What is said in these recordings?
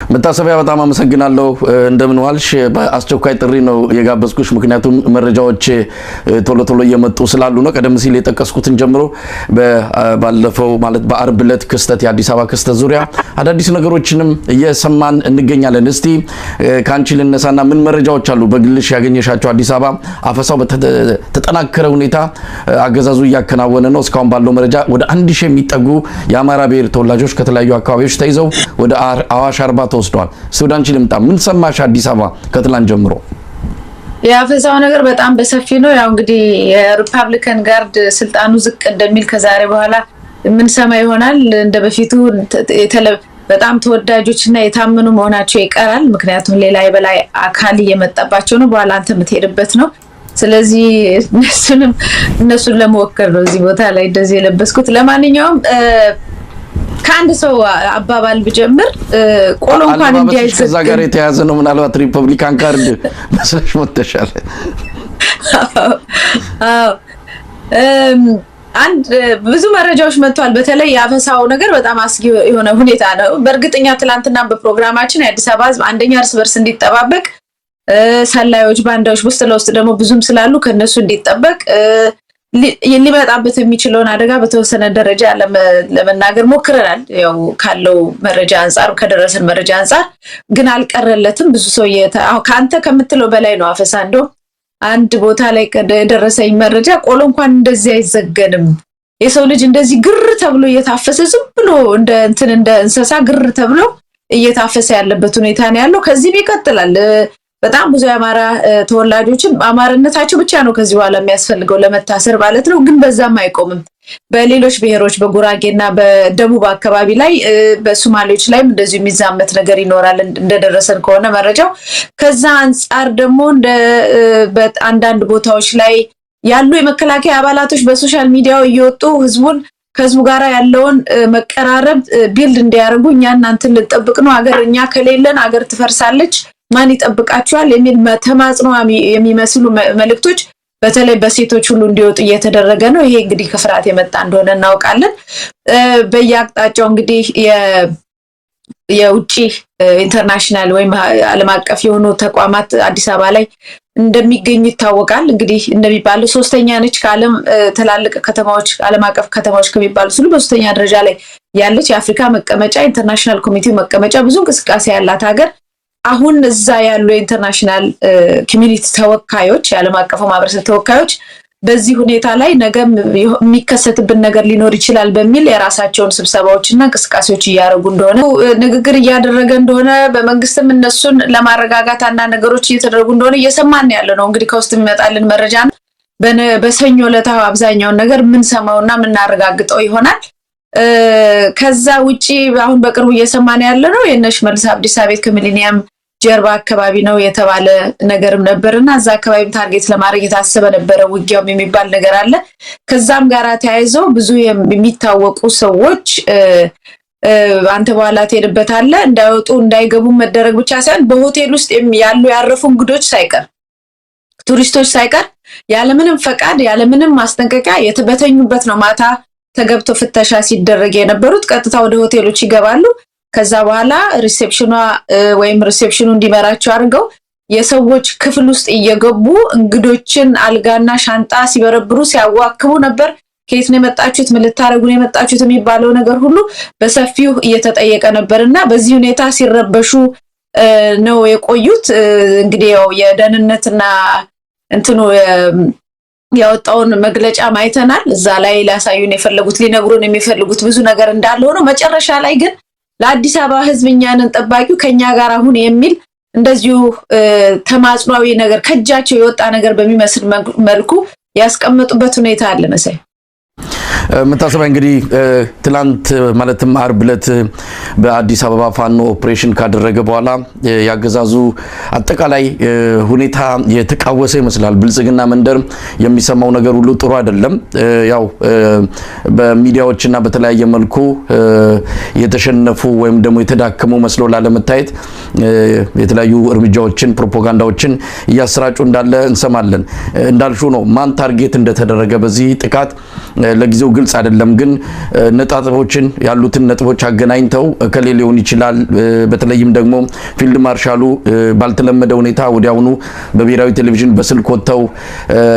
መታሰቢያ በጣም አመሰግናለሁ። እንደምን ዋልሽ? በአስቸኳይ ጥሪ ነው የጋበዝኩሽ ምክንያቱም መረጃዎች ቶሎ እየመጡ ስላሉ ነው። ቀደም ሲል የጠቀስኩትን ጀምሮ ባለፈው ማለት በአርብ ዕለት ክስተት የአዲስ አበባ ክስተት ዙሪያ አዳዲስ ነገሮችንም እየሰማን እንገኛለን። እስቲ ካንቺ ልነሳና ምን መረጃዎች አሉ በግልሽ ያገኘሻቸው? አዲስ አበባ አፈሳው በተጠናከረ ሁኔታ አገዛዙ እያከናወነ ነው። እስካሁን ባለው መረጃ ወደ 1000 የሚጠጉ የአማራ ብሔር ተወላጆች ከተለያዩ አካባቢዎች ተይዘው ወደ አዋሽ አርባ ተወስደዋል። ሱዳንቺ ልምጣ፣ ምን ሰማሽ? አዲስ አበባ ከትላንት ጀምሮ ያፈሳው ነገር በጣም በሰፊ ነው። ያው እንግዲህ የሪፐብሊካን ጋርድ ስልጣኑ ዝቅ እንደሚል ከዛሬ በኋላ ምን ሰማ ይሆናል። እንደበፊቱ በጣም ተወዳጆችና የታመኑ መሆናቸው ይቀራል። ምክንያቱም ሌላ የበላይ አካል እየመጣባቸው ነው። በኋላ አንተ የምትሄድበት ነው። ስለዚህ እነሱን ለመወከል ነው እዚህ ቦታ ላይ እንደዚህ የለበስኩት። ለማንኛውም ከአንድ ሰው አባባል ብጀምር ቆሎ እንኳን እንዲያይዘ ከዛ ጋር የተያዘ ነው። ምናልባት ሪፐብሊካን ካርድ መስለሽ ወጥተሻል። አንድ ብዙ መረጃዎች መጥቷል። በተለይ ያፈሳው ነገር በጣም አስጊ የሆነ ሁኔታ ነው። በእርግጠኛ ትላንትና በፕሮግራማችን የአዲስ አበባ ሕዝብ አንደኛ እርስ በርስ እንዲጠባበቅ፣ ሰላዮች ባንዳዎች ውስጥ ለውስጥ ደግሞ ብዙም ስላሉ ከነሱ እንዲጠበቅ ሊመጣበት የሚችለውን አደጋ በተወሰነ ደረጃ ለመናገር ሞክረናል። ያው ካለው መረጃ አንፃር ከደረሰን መረጃ አንፃር ግን አልቀረለትም። ብዙ ሰው ካንተ ከምትለው በላይ ነው አፈሳ። እንደው አንድ ቦታ ላይ የደረሰኝ መረጃ ቆሎ እንኳን እንደዚህ አይዘገንም፣ የሰው ልጅ እንደዚህ ግር ተብሎ እየታፈሰ ዝም ብሎ እንደ እንስሳ ግር ተብሎ እየታፈሰ ያለበት ሁኔታ ነው ያለው። ከዚህ ይቀጥላል። በጣም ብዙ የአማራ ተወላጆችን አማራነታቸው ብቻ ነው ከዚህ በኋላ የሚያስፈልገው ለመታሰር ማለት ነው። ግን በዛም አይቆምም። በሌሎች ብሔሮች በጉራጌና በደቡብ አካባቢ ላይ በሶማሌዎች ላይም እንደዚሁ የሚዛመት ነገር ይኖራል እንደደረሰን ከሆነ መረጃው። ከዛ አንፃር ደግሞ በአንዳንድ ቦታዎች ላይ ያሉ የመከላከያ አባላቶች በሶሻል ሚዲያው እየወጡ ከህዝቡ ጋር ያለውን መቀራረብ ቢልድ እንዲያደርጉ እኛ እናንተን ልንጠብቅ ነው፣ እኛ ከሌለን አገር ትፈርሳለች፣ ማን ይጠብቃቸዋል የሚል ተማጽኖ የሚመስሉ መልእክቶች በተለይ በሴቶች ሁሉ እንዲወጡ እየተደረገ ነው። ይሄ እንግዲህ ከፍርሃት የመጣ እንደሆነ እናውቃለን። በየአቅጣጫው እንግዲህ የውጪ ኢንተርናሽናል ወይም ዓለም አቀፍ የሆኑ ተቋማት አዲስ አበባ ላይ እንደሚገኙ ይታወቃል። እንግዲህ እንደሚባለው ሶስተኛ ነች ከዓለም ትላልቅ ከተማዎች ዓለም አቀፍ ከተማዎች ከሚባሉት ሁሉ በሶስተኛ ደረጃ ላይ ያለች የአፍሪካ መቀመጫ ኢንተርናሽናል ኮሚቴው መቀመጫ ብዙ እንቅስቃሴ ያላት ሀገር አሁን እዛ ያሉ የኢንተርናሽናል ኮሚኒቲ ተወካዮች የዓለም አቀፉ ማህበረሰብ ተወካዮች በዚህ ሁኔታ ላይ ነገም የሚከሰትብን ነገር ሊኖር ይችላል በሚል የራሳቸውን ስብሰባዎችና እንቅስቃሴዎች እያደረጉ እንደሆነ ንግግር እያደረገ እንደሆነ በመንግስትም እነሱን ለማረጋጋት አንዳንድ ነገሮች እየተደረጉ እንደሆነ እየሰማን ያለ ነው። እንግዲህ ከውስጥ የሚመጣልን መረጃ በሰኞ ዕለት አብዛኛውን ነገር የምንሰማውና የምናረጋግጠው ይሆናል። ከዛ ውጪ አሁን በቅርቡ እየሰማን ያለ ነው የሽመልስ አብዲሳ ቤት ከሚሊኒየም ጀርባ አካባቢ ነው የተባለ ነገርም ነበርና እዛ አካባቢም ታርጌት ለማድረግ የታሰበ ነበረ ውጊያውም የሚባል ነገር አለ። ከዛም ጋር ተያይዘው ብዙ የሚታወቁ ሰዎች አንተ በኋላ ትሄድበታለህ እንዳይወጡ እንዳይገቡ መደረግ ብቻ ሳይሆን በሆቴል ውስጥ ያረፉ እንግዶች ሳይቀር ቱሪስቶች ሳይቀር ያለምንም ፈቃድ ያለምንም ማስጠንቀቂያ በተኙበት ነው ማታ ተገብቶ ፍተሻ ሲደረግ የነበሩት። ቀጥታ ወደ ሆቴሎች ይገባሉ። ከዛ በኋላ ሪሴፕሽኑ እንዲመራቸው አድርገው የሰዎች ክፍል ውስጥ እየገቡ እንግዶችን አልጋና ሻንጣ ሲበረብሩ ሲያዋክቡ ነበር። ከየት ነው የመጣችሁት? ምን ልታረጉ ነው የመጣችሁት? የሚባለው ነገር ሁሉ በሰፊው እየተጠየቀ ነበርና በዚህ ሁኔታ ሲረበሹ ነው የቆዩት። እንግዲህ ያው የደህንነትና ያወጣውን መግለጫ ማይተናል። እዛ ላይ ሊያሳዩን የፈለጉት ሊነግሩን የሚፈልጉት ብዙ ነገር እንዳለ ሆኖ መጨረሻ ላይ ግን ለአዲስ አበባ ሕዝብ እኛንን ጠባቂው ከኛ ጋር አሁን የሚል እንደዚሁ ተማጽኗዊ ነገር ከጃቸው የወጣ ነገር በሚመስል መልኩ ያስቀመጡበት ሁኔታ አለ መሰለኝ። መታሰቢያ እንግዲህ ትላንት ማለትም አርብ ዕለት በአዲስ አበባ ፋኖ ኦፕሬሽን ካደረገ በኋላ ያገዛዙ አጠቃላይ ሁኔታ የተቃወሰ ይመስላል። ብልጽግና መንደር የሚሰማው ነገር ሁሉ ጥሩ አይደለም። ያው በሚዲያዎችና በተለያየ መልኩ የተሸነፉ ወይም ደግሞ የተዳከሙ መስሎ ላለመታየት የተለያዩ እርምጃዎችን ፕሮፓጋንዳዎችን እያሰራጩ እንዳለ እንሰማለን። እንዳልሽው ነው ማን ታርጌት እንደተደረገ በዚህ ጥቃት ለጊዜው ግልጽ አይደለም። ግን ነጥቦችን ያሉትን ነጥቦች አገናኝተው ከሌ ሊሆን ይችላል። በተለይም ደግሞ ፊልድ ማርሻሉ ባልተለመደ ሁኔታ ወዲያውኑ በብሔራዊ ቴሌቪዥን በስልክ ወጥተው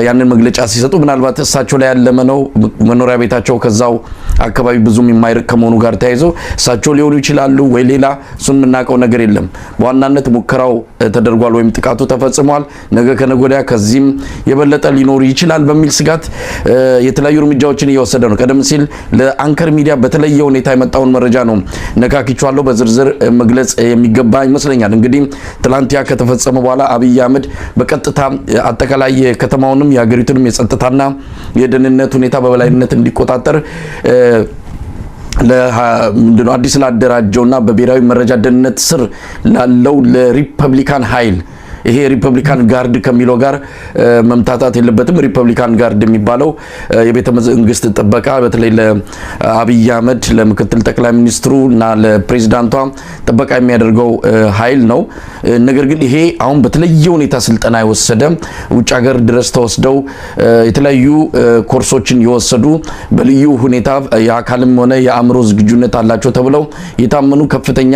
ያንን መግለጫ ሲሰጡ ምናልባት እሳቸው ላይ ያለመ ነው። መኖሪያ ቤታቸው ከዛው አካባቢ ብዙም የማይርቅ ከመሆኑ ጋር ተያይዞ እሳቸው ሊሆኑ ይችላሉ ወይ ሌላ፣ እሱን የምናውቀው ነገር የለም። በዋናነት ሙከራው ተደርጓል ወይም ጥቃቱ ተፈጽሟል፣ ነገ ከነገ ወዲያ ከዚህም የበለጠ ሊኖር ይችላል በሚል ስጋት የተለያዩ እርምጃዎችን እየወሰደ ነው። ቀደም ሲል ለአንከር ሚዲያ በተለየ ሁኔታ የመጣውን መረጃ ነው ነካኪቻለሁ፣ በዝርዝር መግለጽ የሚገባ ይመስለኛል። እንግዲህ ትላንት ያ ከተፈጸመ በኋላ አብይ አህመድ በቀጥታ አጠቃላይ ከተማውንም የሀገሪቱንም የጸጥታና የደህንነት ሁኔታ በበላይነት እንዲቆጣጠር ለምንድነው አዲስ ላደራጀውና በብሔራዊ መረጃ ደህንነት ስር ላለው ለሪፐብሊካን ኃይል ይሄ ሪፐብሊካን ጋርድ ከሚለው ጋር መምታታት የለበትም። ሪፐብሊካን ጋርድ የሚባለው የቤተ መንግስት ጥበቃ በተለይ ለአብይ አህመድ ለምክትል ጠቅላይ ሚኒስትሩ እና ለፕሬዝዳንቷ ጥበቃ የሚያደርገው ኃይል ነው። ነገር ግን ይሄ አሁን በተለየ ሁኔታ ስልጠና የወሰደ ውጭ ሀገር ድረስ ተወስደው የተለያዩ ኮርሶችን የወሰዱ በልዩ ሁኔታ የአካልም ሆነ የአእምሮ ዝግጁነት አላቸው ተብለው የታመኑ ከፍተኛ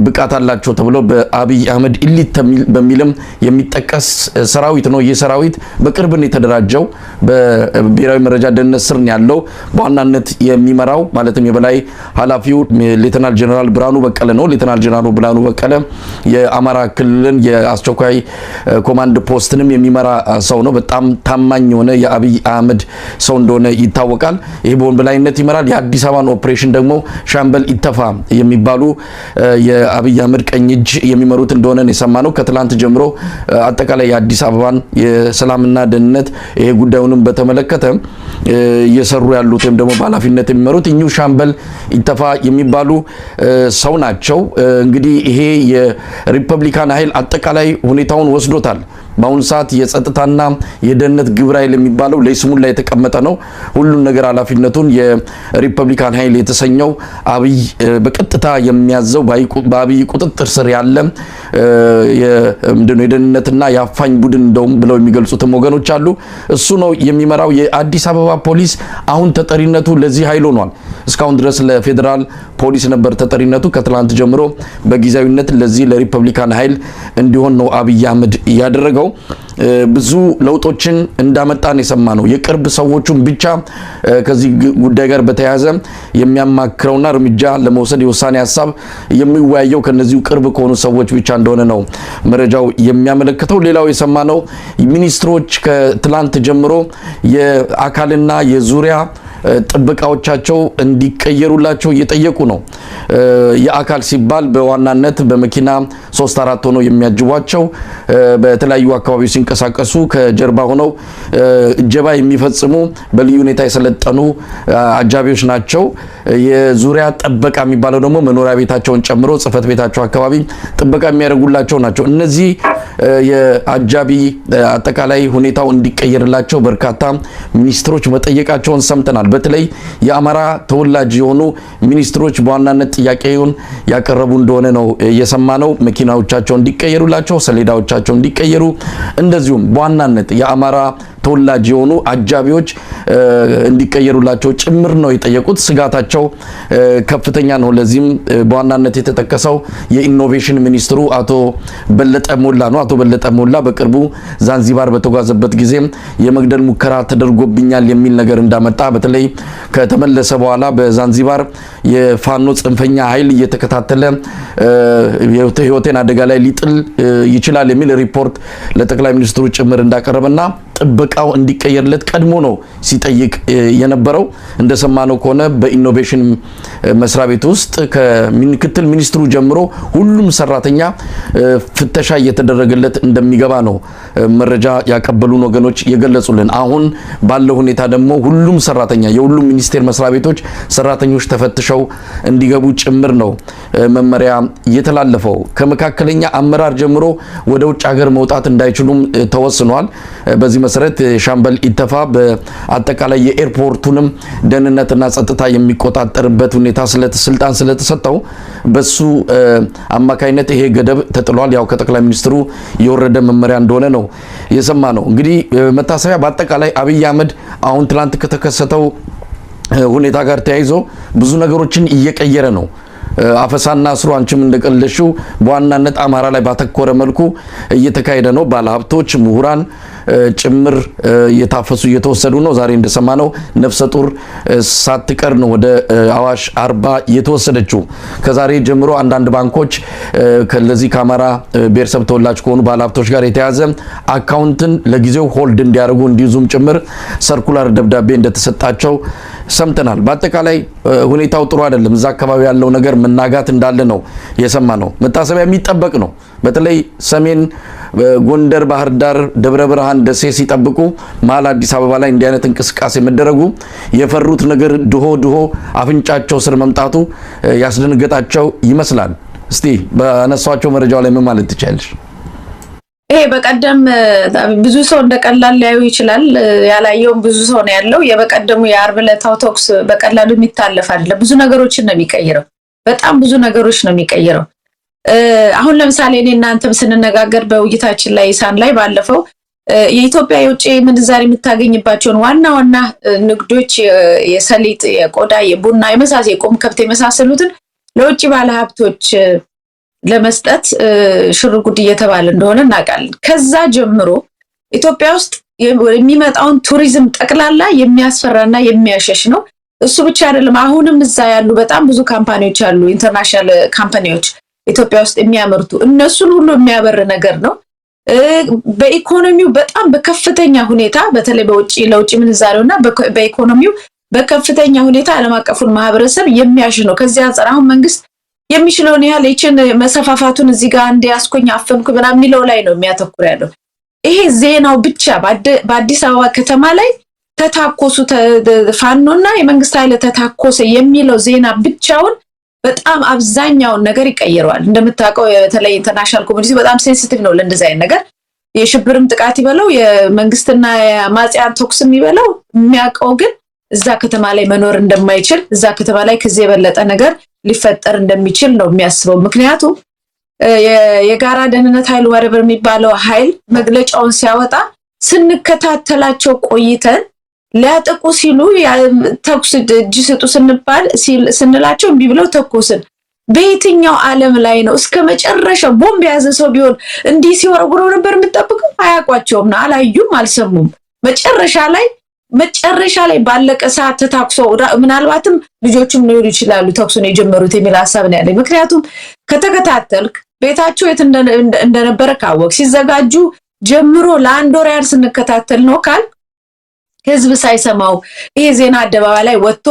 ብቃት አላቸው ተብለው በአብይ አህመድ ኢሊት በሚልም የሚጠቀስ ሰራዊት ነው። ይህ ሰራዊት በቅርብ ነው የተደራጀው። በብሔራዊ መረጃ ደህንነት ስር ያለው በዋናነት የሚመራው ማለትም የበላይ ኃላፊው ሌተናል ጀነራል ብርሃኑ በቀለ ነው። ሌተናል ጀነራል ብርሃኑ በቀለ የአማራ ክልልን የአስቸኳይ ኮማንድ ፖስትንም የሚመራ ሰው ነው። በጣም ታማኝ የሆነ የአብይ አህመድ ሰው እንደሆነ ይታወቃል። ይሄ በበላይነት ይመራል። የአዲስ አበባን ኦፕሬሽን ደግሞ ሻምበል ኢተፋ የሚባሉ የአብይ አህመድ ቀኝ እጅ የሚመሩት እንደሆነ ነው የሰማነው። ከትላንት ጀምሮ አጠቃላይ የአዲስ አበባን የሰላምና ደህንነት ይሄ ጉዳዩንም በተመለከተ እየሰሩ ያሉት ወይም ደግሞ በኃላፊነት የሚመሩት እኚሁ ሻምበል ኢተፋ የሚባሉ ሰው ናቸው። እንግዲህ ይሄ የሪፐብሊካን ኃይል አጠቃላይ ሁኔታውን ወስዶታል። በአሁኑ ሰዓት የጸጥታና የደህንነት ግብረ ኃይል የሚባለው ለይስሙላ የተቀመጠ ነው። ሁሉን ነገር ኃላፊነቱን የሪፐብሊካን ኃይል የተሰኘው አብይ በቀጥታ የሚያዘው በአብይ ቁጥጥር ስር ያለ የደህንነትና የአፋኝ ቡድን እንደውም ብለው የሚገልጹትም ወገኖች አሉ። እሱ ነው የሚመራው። የአዲስ አበባ ፖሊስ አሁን ተጠሪነቱ ለዚህ ኃይል ሆኗል። እስካሁን ድረስ ለፌዴራል ፖሊስ ነበር ተጠሪነቱ። ከትላንት ጀምሮ በጊዜያዊነት ለዚህ ለሪፐብሊካን ኃይል እንዲሆን ነው አብይ አህመድ ያደረገው። ብዙ ለውጦችን እንዳመጣን የሰማነው የቅርብ ሰዎቹን ብቻ ከዚህ ጉዳይ ጋር በተያያዘ የሚያማክረውና እርምጃ ለመውሰድ የውሳኔ ሀሳብ የሚወያየው ከነዚሁ ቅርብ ከሆኑ ሰዎች ብቻ እንደሆነ ነው መረጃው የሚያመለክተው። ሌላው የሰማነው ሚኒስትሮች ከትላንት ጀምሮ የአካልና የዙሪያ ጥበቃዎቻቸው እንዲቀየሩላቸው እየጠየቁ ነው። የአካል ሲባል በዋናነት በመኪና 3-4 ሆነው የሚያጅቧቸው በተለያዩ አካባቢዎች ሲንቀሳቀሱ ከጀርባ ሆነው እጀባ የሚፈጽሙ በልዩ ሁኔታ የሰለጠኑ አጃቢዎች ናቸው። የዙሪያ ጥበቃ የሚባለው ደግሞ መኖሪያ ቤታቸውን ጨምሮ ጽህፈት ቤታቸው አካባቢ ጥበቃ የሚያደርጉላቸው ናቸው። እነዚህ የአጃቢ አጠቃላይ ሁኔታው እንዲቀየርላቸው በርካታ ሚኒስትሮች መጠየቃቸውን ሰምተናል። በተለይ የአማራ ተወላጅ የሆኑ ሚኒስትሮች በዋናነት ጥያቄውን ያቀረቡ እንደሆነ ነው የሰማነው። መኪናዎቻቸው እንዲቀየሩላቸው፣ ሰሌዳዎቻቸው እንዲቀየሩ፣ እንደዚሁም በዋናነት የአማራ ተወላጅ የሆኑ አጃቢዎች እንዲቀየሩላቸው ጭምር ነው የጠየቁት። ስጋታቸው ከፍተኛ ነው። ለዚህም በዋናነት የተጠቀሰው የኢኖቬሽን ሚኒስትሩ አቶ በለጠ ሞላ ነው። አቶ በለጠ ሞላ በቅርቡ ዛንዚባር በተጓዘበት ጊዜ የመግደል ሙከራ ተደርጎብኛል የሚል ነገር እንዳመጣ በተለይ ከተመለሰ በኋላ በዛንዚባር የፋኖ ጽንፈኛ ኃይል እየተከታተለ ህይወቴን አደጋ ላይ ሊጥል ይችላል የሚል ሪፖርት ለጠቅላይ ሚኒስትሩ ጭምር እንዳቀረበና ጥበቃው እንዲቀየርለት ቀድሞ ነው ሲጠይቅ የነበረው። እንደሰማነው ከሆነ በኢኖቬሽን መስሪያ ቤት ውስጥ ከምክትል ሚኒስትሩ ጀምሮ ሁሉም ሰራተኛ ፍተሻ እየተደረገለት እንደሚገባ ነው መረጃ ያቀበሉን ወገኖች የገለጹልን። አሁን ባለው ሁኔታ ደግሞ ሁሉም ሰራተኛ የሁሉም ሚኒስቴር መስሪያ ቤቶች ሰራተኞች ተፈትሸው እንዲገቡ ጭምር ነው መመሪያ የተላለፈው። ከመካከለኛ አመራር ጀምሮ ወደ ውጭ ሀገር መውጣት እንዳይችሉም ተወስኗል። በዚህ መሰረት ሻምበል ኢተፋ በአጠቃላይ የኤርፖርቱንም ደህንነትና ጸጥታ የሚቆጣጠርበት ሁኔታ ስልጣን ስለተሰጠው በሱ አማካይነት ይሄ ገደብ ተጥሏል። ያው ከጠቅላይ ሚኒስትሩ የወረደ መመሪያ እንደሆነ ነው የሰማነው። እንግዲህ መታሰቢያ በአጠቃላይ አብይ አህመድ አሁን ትላንት ከተከሰተው ሁኔታ ጋር ተያይዞ ብዙ ነገሮችን እየቀየረ ነው። አፈሳና እስሩ አንቺም እንደቀለሽው በዋናነት አማራ ላይ ባተኮረ መልኩ እየተካሄደ ነው። ባለሀብቶች፣ ምሁራን ጭምር እየታፈሱ እየተወሰዱ ነው። ዛሬ እንደሰማነው ነፍሰ ጡር ሳትቀር ነው ወደ አዋሽ 40 የተወሰደችው። ከዛሬ ጀምሮ አንዳንድ ባንኮች ከለዚህ ከአማራ ብሔረሰብ ተወላጅ ከሆኑ ባለሀብቶች ጋር የተያዘ አካውንትን ለጊዜው ሆልድ እንዲያደርጉ እንዲይዙም ጭምር ሰርኩላር ደብዳቤ እንደተሰጣቸው ሰምተናል። በአጠቃላይ ሁኔታው ጥሩ አይደለም። እዛ አካባቢ ያለው ነገር መናጋት እንዳለ ነው የሰማነው። መታሰቢያ የሚጠበቅ ነው። በተለይ ሰሜን ጎንደር፣ ባህር ዳር፣ ደብረ ብርሃን፣ ደሴ ሲጠብቁ መሀል አዲስ አበባ ላይ እንዲህ አይነት እንቅስቃሴ መደረጉ የፈሩት ነገር ድሆ አፍንጫቸው ስር መምጣቱ ያስደነገጣቸው ይመስላል። እስቲ በአነሷቸው መረጃው ላይ ምን ማለት ትችላለሽ? ይሄ በቀደም ብዙ ሰው እንደቀላል ሊያዩ ይችላል። ያላየውም ብዙ ሰው ነው ያለው። የበቀደሙ የአርብ ዕለታው ተኩስ በቀላሉ የሚታለፍ አይደለም። ብዙ ነገሮችን ነው የሚቀይረው። በጣም ብዙ ነገሮች ነው የሚቀይረው። አሁን ለምሳሌ እኔ እናንተም ስንነጋገር በውይይታችን ላይ ኢሳን ላይ ባለፈው የኢትዮጵያ የውጭ ምንዛሪ የምታገኝባቸውን ዋና ዋና ንግዶች የሰሊጥ፣ የቆዳ፣ የቡና የቁም ከብት የመሳሰሉትን ለውጭ ባለሀብቶች ለመስጠት ሽርጉድ እየተባለ እንደሆነ እናውቃለን። ከዛ ጀምሮ ኢትዮጵያ ውስጥ የሚመጣውን ቱሪዝም ጠቅላላ የሚያስፈራና የሚያሸሽ ነው። እሱ ብቻ አይደለም። አሁንም እዛ ያሉ በጣም ብዙ ካምፓኒዎች አሉ፣ ኢንተርናሽናል ካምፓኒዎች ኢትዮጵያ ውስጥ የሚያመርቱ እነሱን ሁሉ የሚያበር ነገር ነው። በኢኮኖሚው በጣም በከፍተኛ ሁኔታ በተለይ ለውጭ ምንዛሬውና በኢኮኖሚው በከፍተኛ ሁኔታ ዓለም አቀፉን ማህበረሰብ የሚያሽ ነው። ከዚህ አንጻር አሁን መንግስት የሚችለውን ያህል ይችን መሰፋፋቱን እዚህ ጋር እንዲያስቆኝ አፈንኩ ምናምን የሚለው ላይ ነው የሚያተኩር ያለው። ይሄ ዜናው ብቻ በአዲስ አበባ ከተማ ላይ ተታኮሱ ፋኖና የመንግስት ኃይል ተታኮሰ የሚለው ዜና ብቻውን በጣም አብዛኛውን ነገር ይቀይረዋል። እንደምታውቀው በተለይ ኢንተርናሽናል ኮሚኒቲ በጣም ሴንሲቲቭ ነው ለእንደዚህ አይነት ነገር። የሽብርም ጥቃት ይበለው የመንግስትና የማጽያን ተኩስም ይበለው የሚያውቀው ግን እዛ ከተማ ላይ መኖር እንደማይችል እዛ ከተማ ላይ ከዚህ የበለጠ ነገር ሊፈጠር እንደሚችል ነው የሚያስበው። ምክንያቱም የጋራ ደህንነት ኃይል ወረበር የሚባለው ኃይል መግለጫውን ሲያወጣ ስንከታተላቸው ቆይተን ሊያጠቁ ሲሉ ተኩስ እጅ ስጡ ስንላቸው እምቢ ብለው ተኮስን። በየትኛው ዓለም ላይ ነው እስከ መጨረሻው ቦምብ የያዘ ሰው ቢሆን እንዲህ ሲወረውረው ነበር የምጠብቀው? አያውቋቸውም ነው፣ አላዩም፣ አልሰሙም። መጨረሻ ላይ ባለቀ ሰዓት ተታኩሰው ምናልባትም ልጆቹም ሊሆኑ ይችላሉ ተኩሱን የጀመሩት የሚል ሐሳብ ነው ያለኝ። ምክንያቱም ከተከታተልክ ቤታቸው የት እንደነበረ ካወቅ ሲዘጋጁ ጀምሮ ለአንድ ወር ያህል ስንከታተል ነው ካል ህዝብ ሳይሰማው ይሄ ዜና አደባባይ ላይ ወጥቶ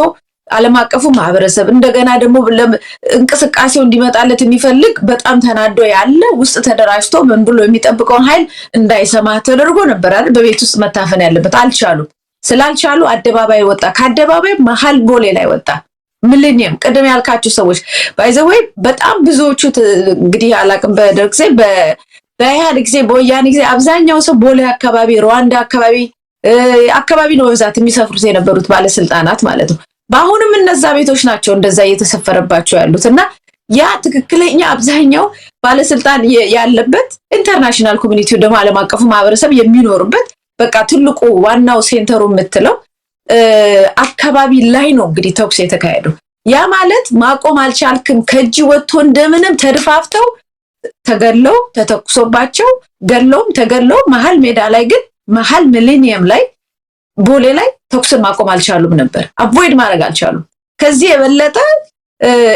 ዓለም አቀፉ ማህበረሰብ እንደገና ደግሞ እንቅስቃሴው እንዲመጣለት የሚፈልግ በጣም ተናዶ ያለ ውስጥ ተደራጅቶ ምን ብሎ የሚጠብቀውን ኃይል እንዳይሰማ ተደርጎ ነበር አይደል? በቤት ውስጥ መታፈን ያለበት አልቻሉም። ስላልቻሉ አደባባይ ወጣ። ከአደባባይ መሀል ቦሌ ላይ ወጣ። ሚሊኒየም ቅድም ያልካችሁ ሰዎች ባይዘወይ በጣም ብዙዎቹ እንግዲህ አላቅም በደርግ ጊዜ በኢህአዴግ ጊዜ በወያኔ ጊዜ አብዛኛው ሰው ቦሌ አካባቢ ሩዋንዳ አካባቢ ነው በብዛት የሚሰፍሩት የነበሩት ባለስልጣናት ማለት ነው። በአሁንም እነዛ ቤቶች ናቸው እንደዛ እየተሰፈረባቸው ያሉት እና ያ ትክክለኛ አብዛኛው ባለስልጣን ያለበት ኢንተርናሽናል ኮሚኒቲው ደግሞ ዓለም አቀፉ ማህበረሰብ የሚኖርበት በቃ ትልቁ ዋናው ሴንተሩ የምትለው አካባቢ ላይ ነው እንግዲህ ተኩስ የተካሄደው። ያ ማለት ማቆም አልቻልክም፣ ከእጅ ወጥቶ እንደምንም ተድፋፍተው ተገለው ተተኩሶባቸው ገለውም ተገለው መሀል ሜዳ ላይ ግን መሀል ሚሊኒየም ላይ ቦሌ ላይ ተኩስን ማቆም አልቻሉም ነበር። አቮይድ ማድረግ አልቻሉም። ከዚህ የበለጠ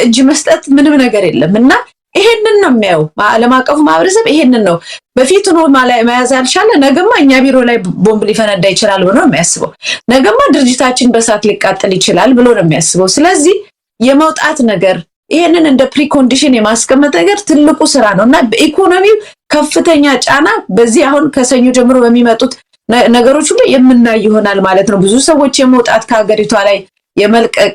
እጅ መስጠት ምንም ነገር የለም እና ይሄንን ነው የሚያየው ዓለም አቀፉ ማህበረሰብ። ይሄንን ነው በፊት ነው መያዝ ያልቻለ ነገማ እኛ ቢሮ ላይ ቦምብ ሊፈነዳ ይችላል ብሎ ነው የሚያስበው። ነገማ ድርጅታችን በሳት ሊቃጠል ይችላል ብሎ ነው የሚያስበው። ስለዚህ የመውጣት ነገር ይሄንን እንደ ፕሪኮንዲሽን የማስቀመጥ ነገር ትልቁ ስራ ነውና በኢኮኖሚው ከፍተኛ ጫና በዚህ አሁን ከሰኞ ጀምሮ በሚመጡት ነገሮች ሁሉ የምናይ ይሆናል ማለት ነው። ብዙ ሰዎች የመውጣት ከሀገሪቷ ላይ የመልቀቅ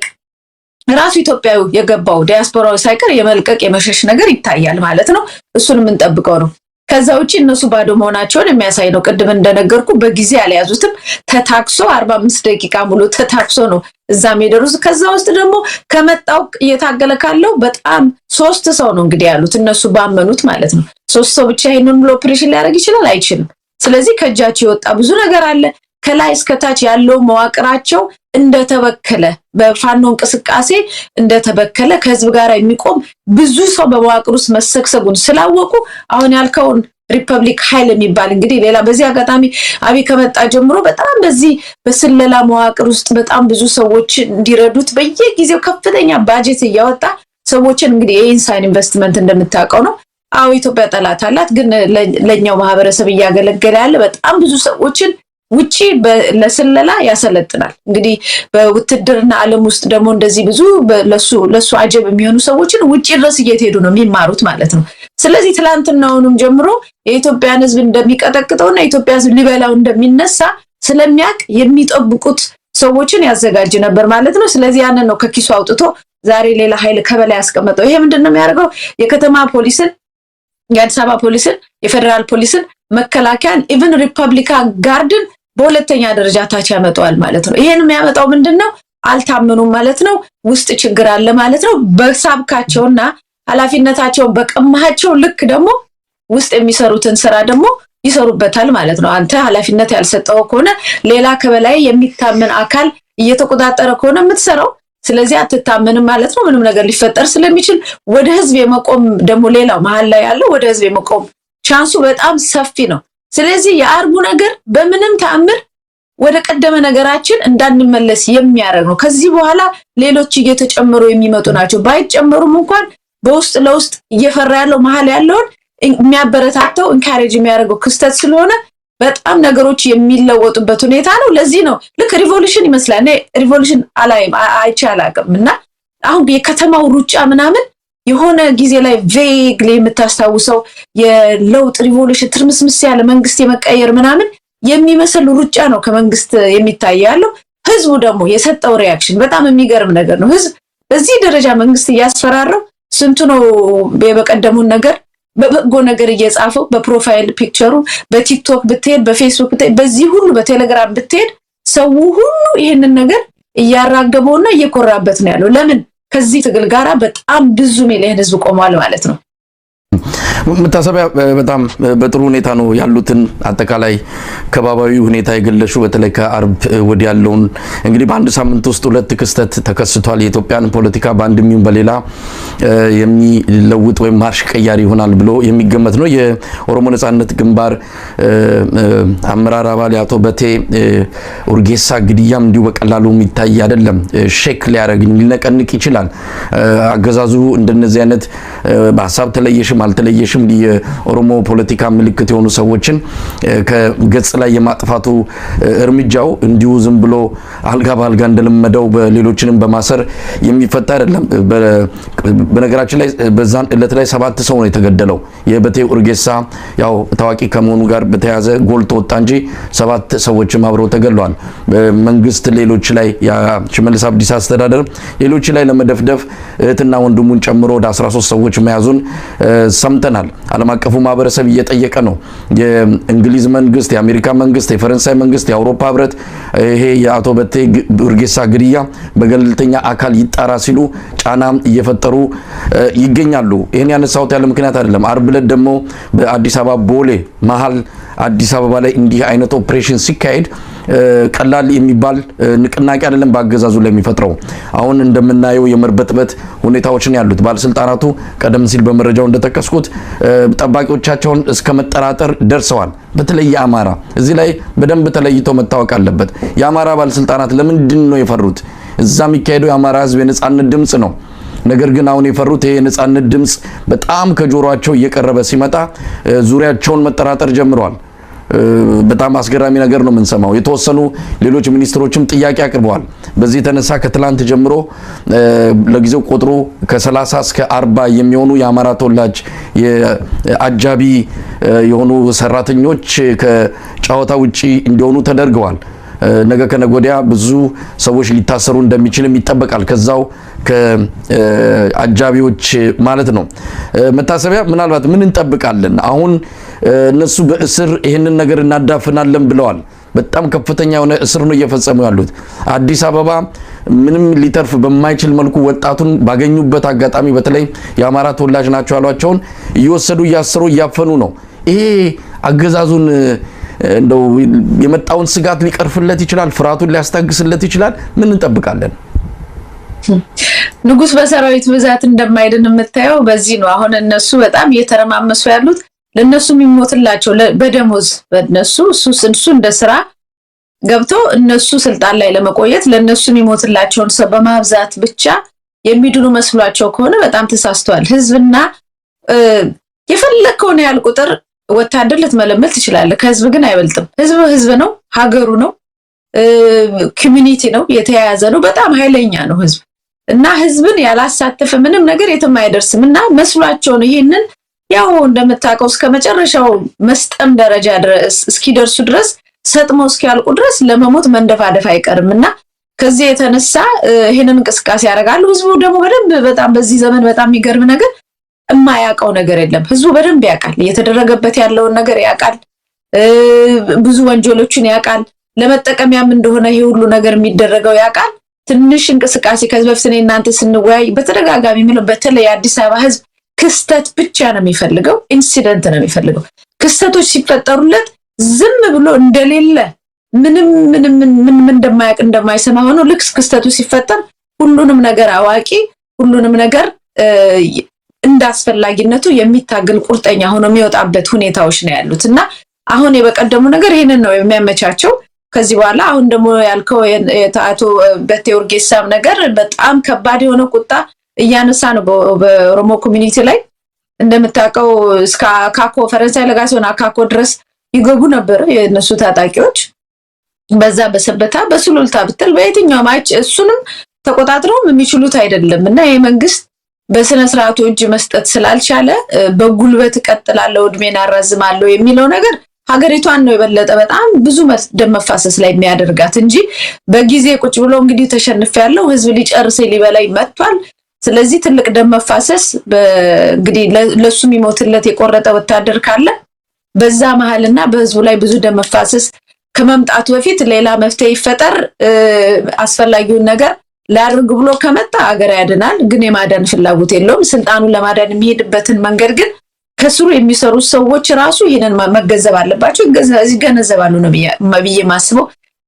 ራሱ ኢትዮጵያዊ የገባው ዲያስፖራው ሳይቀር የመልቀቅ የመሸሽ ነገር ይታያል ማለት ነው። እሱን የምንጠብቀው ነው። ከዛ ውጪ እነሱ ባዶ መሆናቸውን የሚያሳይ ነው። ቅድም እንደነገርኩ በጊዜ አልያዙትም። ተታክሶ 45 ደቂቃ ሙሉ ተታክሶ ነው እዛም የደረሱ። ከዛ ውስጥ ደግሞ ከመጣው እየታገለ ካለው በጣም 3 ሰው ነው እንግዲህ ያሉት እነሱ ባመኑት ማለት ነው። 3 ሰው ብቻ ይሄንን ብሎ ኦፕሬሽን ሊያደርግ ይችላል? አይችልም። ስለዚህ ከእጃቸው የወጣ ብዙ ነገር አለ። ከላይ እስከታች ያለው መዋቅራቸው እንደተበከለ በፋኖ እንቅስቃሴ እንደተበከለ ከህዝብ ጋር የሚቆም ብዙ ሰው በመዋቅር ውስጥ መሰግሰጉን ስላወቁ አሁን ያልከውን ሪፐብሊክ ኃይል የሚባል እንግዲህ ሌላ በዚህ አጋጣሚ አብይ ከመጣ ጀምሮ በጣም በዚህ በስለላ መዋቅር ውስጥ በጣም ብዙ ሰዎች እንዲረዱት በየጊዜው ከፍተኛ ባጀት እያወጣ ሰዎችን እንግዲህ የኢንሳይን ኢንቨስትመንት እንደምታውቀው ነው። አዎ ኢትዮጵያ ጠላት አላት፣ ግን ለኛው ማህበረሰብ እያገለገለ ያለ በጣም ብዙ ሰዎችን ውጪ ለስለላ ያሰለጥናል። እንግዲህ በውትድርና ዓለም ውስጥ ደግሞ እንደዚህ ብዙ ለሱ አጀብ የሚሆኑ ሰዎችን ውጪ ድረስ እየሄዱ ነው የሚማሩት ማለት ነው። ስለዚህ ትላንትናውንም ጀምሮ የኢትዮጵያን ህዝብ እንደሚቀጠቅጠውና የኢትዮጵያ ህዝብ ሊበላው እንደሚነሳ ስለሚያውቅ የሚጠብቁት ሰዎችን ያዘጋጅ ነበር ማለት ነው። ስለዚህ ያንን ነው ከኪሱ አውጥቶ ዛሬ ሌላ ኃይል ከበላይ ያስቀመጠው። ይሄ ምንድነው የሚያደርገው? የከተማ ፖሊስን፣ የአዲስ አበባ ፖሊስን፣ የፌደራል ፖሊስን፣ መከላከያን፣ ኢቭን ሪፐብሊካን ጋርድን በሁለተኛ ደረጃ ታች ያመጣዋል ማለት ነው። ይሄን የሚያመጣው ምንድነው? አልታመኑም ማለት ነው። ውስጥ ችግር አለ ማለት ነው። በሳብካቸውና ኃላፊነታቸውን በቀማቸው ልክ ደግሞ ውስጥ የሚሰሩትን ስራ ደግሞ ይሰሩበታል ማለት ነው። አንተ ኃላፊነት ያልሰጠው ከሆነ ሌላ ከበላይ የሚታመን አካል እየተቆጣጠረ ከሆነ የምትሰራው፣ ስለዚህ አትታመንም ማለት ነው። ምንም ነገር ሊፈጠር ስለሚችል ወደ ህዝብ የመቆም ደግሞ ሌላው መሀል ላይ ያለው ወደ ህዝብ የመቆም ቻንሱ በጣም ሰፊ ነው። ስለዚህ የአርቡ ነገር በምንም ተአምር ወደ ቀደመ ነገራችን እንዳንመለስ የሚያደርግ ነው። ከዚህ በኋላ ሌሎች እየተጨመሩ የሚመጡ ናቸው። ባይጨመሩም እንኳን በውስጥ ለውስጥ እየፈራ ያለው መሀል ያለውን የሚያበረታተው ኢንካሬጅ የሚያደርገው ክስተት ስለሆነ በጣም ነገሮች የሚለወጡበት ሁኔታ ነው። ለዚህ ነው ልክ ሪቮሉሽን ይመስላል። እኔ ሪቮሉሽን አይቼ አላውቅም እና አሁን የከተማው ሩጫ ምናምን የሆነ ጊዜ ላይ ቬግሊ የምታስታውሰው የለውጥ ሪቮሉሽን ትርምስምስ ያለ መንግስት የመቀየር ምናምን የሚመስል ሩጫ ነው ከመንግስት የሚታየው ያለው። ህዝቡ ደግሞ የሰጠው ሪያክሽን በጣም የሚገርም ነገር ነው። ህዝብ በዚህ ደረጃ መንግስት እያስፈራረው ስንቱ ነው በቀደሙን ነገር በበጎ ነገር እየጻፈው በፕሮፋይል ፒክቸሩ በቲክቶክ ብትሄድ በፌስቡክ ብትሄድ በዚህ ሁሉ በቴሌግራም ብትሄድ ሰው ሁሉ ይሄንን ነገር እያራገበውና እየኮራበት ነው ያለው። ለምን? ከዚህ ትግል ጋራ በጣም ብዙ ሚሊዮን ህዝብ ቆሟል ማለት ነው። መታሰቢያ በጣም በጥሩ ሁኔታ ነው ያሉትን አጠቃላይ ከባባዊ ሁኔታ የገለሹ። በተለይ ከአርብ ወዲያ ያለውን እንግዲህ በአንድ ሳምንት ውስጥ 2 ክስተት ተከስቷል። የኢትዮጵያን ፖለቲካ በአንድም ይሁን በሌላ የሚለውጥ ወይም ማርሽ ቀያሪ ይሆናል ብሎ የሚገመት ነው። የኦሮሞ ነጻነት ግንባር አመራር አባል አቶ በቴ ኡርጌሳ ግድያም እንዲሁ በቀላሉ የሚታይ አይደለም። ሼክ ሊያረግ ሊነቀንቅ ይችላል። አገዛዙ እንደነዚህ አይነት በሐሳብ ተለየሽም አልተለየሽም የኦሮሞ ፖለቲካ ምልክት የሆኑ ሰዎችን ከገጽ ላይ የማጥፋቱ እርምጃው እንዲሁ ዝም ብሎ አልጋ ባልጋ እንደለመደው በሌሎችንም በማሰር የሚፈታ አይደለም። በነገራችን ላይ በዛን ዕለት ላይ 7 ሰው ነው የተገደለው። የበቴ ኡርጌሳ ያው ታዋቂ ከመሆኑ ጋር በተያያዘ ጎልቶ ወጣ እንጂ 7 ሰዎችም አብረው ተገድለዋል። መንግስት ሌሎች ላይ የሽመልስ አብዲሳ አስተዳደር ሌሎች ላይ ለመደፍደፍ እህትና ወንድሙን ጨምሮ ወደ 13 ሰዎች መያዙን ሰምተናል። ዓለም አቀፉ ማህበረሰብ እየጠየቀ ነው። የእንግሊዝ መንግስት፣ የአሜሪካ መንግስት፣ የፈረንሳይ መንግስት፣ የአውሮፓ ህብረት ይሄ የአቶ በቴ ኡርጌሳ ግድያ በገለልተኛ አካል ይጣራ ሲሉ ጫና እየፈጠሩ ይገኛሉ። ይሄን ያነሳሁት ያለ ምክንያት አይደለም። አርብ ዕለት ደግሞ በአዲስ አበባ ቦሌ መሀል አዲስ አበባ ላይ እንዲህ አይነት ኦፕሬሽን ሲካሄድ ቀላል የሚባል ንቅናቄ አይደለም በአገዛዙ ላይ የሚፈጥረው። አሁን እንደምናየው የመርበጥበት ሁኔታዎችን ያሉት ባለስልጣናቱ ቀደም ሲል በመረጃው እንደተከስኩት ጠባቂዎቻቸውን እስከ መጠራጠር ደርሰዋል። በተለይ የአማራ እዚህ ላይ በደንብ ተለይቶ መታወቅ አለበት። የአማራ ባለስልጣናት ለምንድን ነው የፈሩት? እዛ የሚካሄደው የአማራ ህዝብ የነጻነት ድምጽ ነው። ነገር ግን አሁን የፈሩት ይሄ የነጻነት ድምጽ በጣም ከጆሮአቸው እየቀረበ ሲመጣ ዙሪያቸውን መጠራጠር ጀምረዋል። በጣም አስገራሚ ነገር ነው የምንሰማው። የተወሰኑ ሌሎች ሚኒስትሮችም ጥያቄ አቅርበዋል። በዚህ የተነሳ ከትላንት ጀምሮ ለጊዜው ቁጥሩ ከ30 እስከ 40 የሚሆኑ የአማራ ተወላጅ የአጃቢ የሆኑ ሰራተኞች ከጨዋታ ውጪ እንዲሆኑ ተደርገዋል። ነገ ከነገ ወዲያ ብዙ ሰዎች ሊታሰሩ እንደሚችልም ይጠበቃል። ከዛው ከአጃቢዎች ማለት ነው። መታሰቢያ ምናልባት ምን እንጠብቃለን? አሁን እነሱ በእስር ይሄንን ነገር እናዳፍናለን ብለዋል። በጣም ከፍተኛ የሆነ እስር ነው እየፈጸሙ ያሉት። አዲስ አበባ ምንም ሊተርፍ በማይችል መልኩ ወጣቱን ባገኙበት አጋጣሚ በተለይ የአማራ ተወላጅ ናቸው ያሏቸውን እየወሰዱ እያሰሩ እያፈኑ ነው። ይሄ አገዛዙን እንደው የመጣውን ስጋት ሊቀርፍለት ይችላል፣ ፍርሃቱን ሊያስታግስለት ይችላል። ምን እንጠብቃለን? ንጉስ በሰራዊት ብዛት እንደማይድን የምታየው በዚህ ነው። አሁን እነሱ በጣም እየተረማመሱ ያሉት ለነሱ የሚሞትላቸው በደሞዝ በነሱ እሱ እንደ ስራ ገብቶ እነሱ ስልጣን ላይ ለመቆየት ለነሱ የሚሞትላቸውን ሰው በማብዛት ብቻ የሚድኑ መስሏቸው ከሆነ በጣም ተሳስተዋል። ህዝብና የፈለከውን ያህል ቁጥር ወታደር ልትመለመል ትችላለህ፣ ከህዝብ ግን አይበልጥም። ህዝብ ነው፣ ሀገሩ ነው፣ ኮሚኒቲ ነው፣ የተያያዘ ነው። በጣም ኃይለኛ ነው ህዝብ እና ህዝብን ያላሳተፈ ምንም ነገር የትም አይደርስም። እና መስሏቸው ነው ይሄንን ያው እንደምታውቀው እስከ መጨረሻው መስጠም ደረጃ ድረስ እስኪደርሱ ድረስ ሰጥመው እስኪያልቁ ድረስ ለመሞት መንደፋደፍ አይቀርምና ከዚህ የተነሳ ይሄንን እንቅስቃሴ ያደርጋሉ። ህዝቡ ደግሞ በደንብ በጣም በዚህ ዘመን በጣም የሚገርም ነገር የማያውቀው ነገር የለም። ህዝቡ በደንብ ያውቃል፣ እየተደረገበት ያለውን ነገር ያውቃል፣ ብዙ ወንጀሎችን ያውቃል፣ ለመጠቀሚያም እንደሆነ ይሄ ሁሉ ነገር የሚደረገው ያውቃል። ትንሽ እንቅስቃሴ ከዚህ በፊት እኔ እናንተ ስንወያይ በተደጋጋሚ ምንም በተለይ አዲስ አበባ ህዝብ ክስተት ብቻ ነው የሚፈልገው፣ ኢንሲደንት ነው የሚፈልገው። ክስተቶች ሲፈጠሩለት ዝም ብሎ እንደሌለ ምንም እንደማያውቅ እንደማይሰማ ሆኖ ልክ ክስተቱ ሲፈጠር ሁሉንም ነገር አዋቂ፣ ሁሉንም ነገር እንዳስፈላጊነቱ የሚታገል ቁርጠኛ ሆኖ የሚወጣበት ሁኔታዎች ነው ያሉት እና አሁን የበቀደሙ ነገር ይሄንን ነው የሚያመቻቸው። ከዚህ በኋላ አሁን ደግሞ ያልከው የአቶ በቴ ኡርጌሳም ነገር በጣም ከባድ የሆነ ቁጣ እያነሳ ነው በኦሮሞ ኮሚኒቲ ላይ። እንደምታውቀው እስከ አካኮ ፈረንሳይ ለጋሲዮን አካኮ ድረስ ይገቡ ነበር የነሱ ታጣቂዎች። በዛ በሰበታ በሱሉልታ ብትል በየትኛው ማች እሱንም ተቆጣጥረው የሚችሉት አይደለም እና የመንግስት በስነ ስርዓቱ እጅ መስጠት ስላልቻለ በጉልበት ቀጥላለው እድሜን አራዝማለሁ የሚለው ነገር ሀገሪቷን ነው የበለጠ በጣም ብዙ ደም መፋሰስ ላይ የሚያደርጋት እንጂ በጊዜ ቁጭ ብሎ እንግዲህ ተሸንፍ ያለው ህዝብ ሊጨርስ ሊበላይ መጥቷል። ስለዚህ ትልቅ ደም መፋሰስ እንግዲህ ለሱ የሚሞትለት የቆረጠ ወታደር ካለ በዛ መሃልና በህዝቡ ላይ ብዙ ደም መፋሰስ ከመምጣቱ በፊት ሌላ መፍትሄ ይፈጠር፣ አስፈላጊውን ነገር ላድርግ ብሎ ከመጣ አገር ያድናል። ግን የማዳን ፍላጎት የለውም። ስልጣኑን ለማዳን የሚሄድበትን መንገድ ግን ከስሩ የሚሰሩ ሰዎች ራሱ ይሄንን መገንዘብ አለባቸው። ይገነዘባሉ ነው ብዬ ማስበው።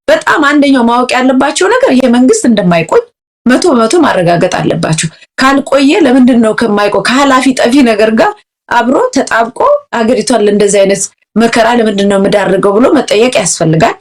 በጣም አንደኛው ማወቅ ያለባቸው ነገር ይሄ መንግስት እንደማይቆይ 100% ማረጋገጥ አለባቸው። ካልቆየ ለምንድን ነው ከማይቆይ ከኃላፊ ጠፊ ነገር ጋር አብሮ ተጣብቆ አገሪቷን ለእንደዚህ አይነት መከራ ለምንድን ነው የምዳርገው ብሎ መጠየቅ ያስፈልጋል።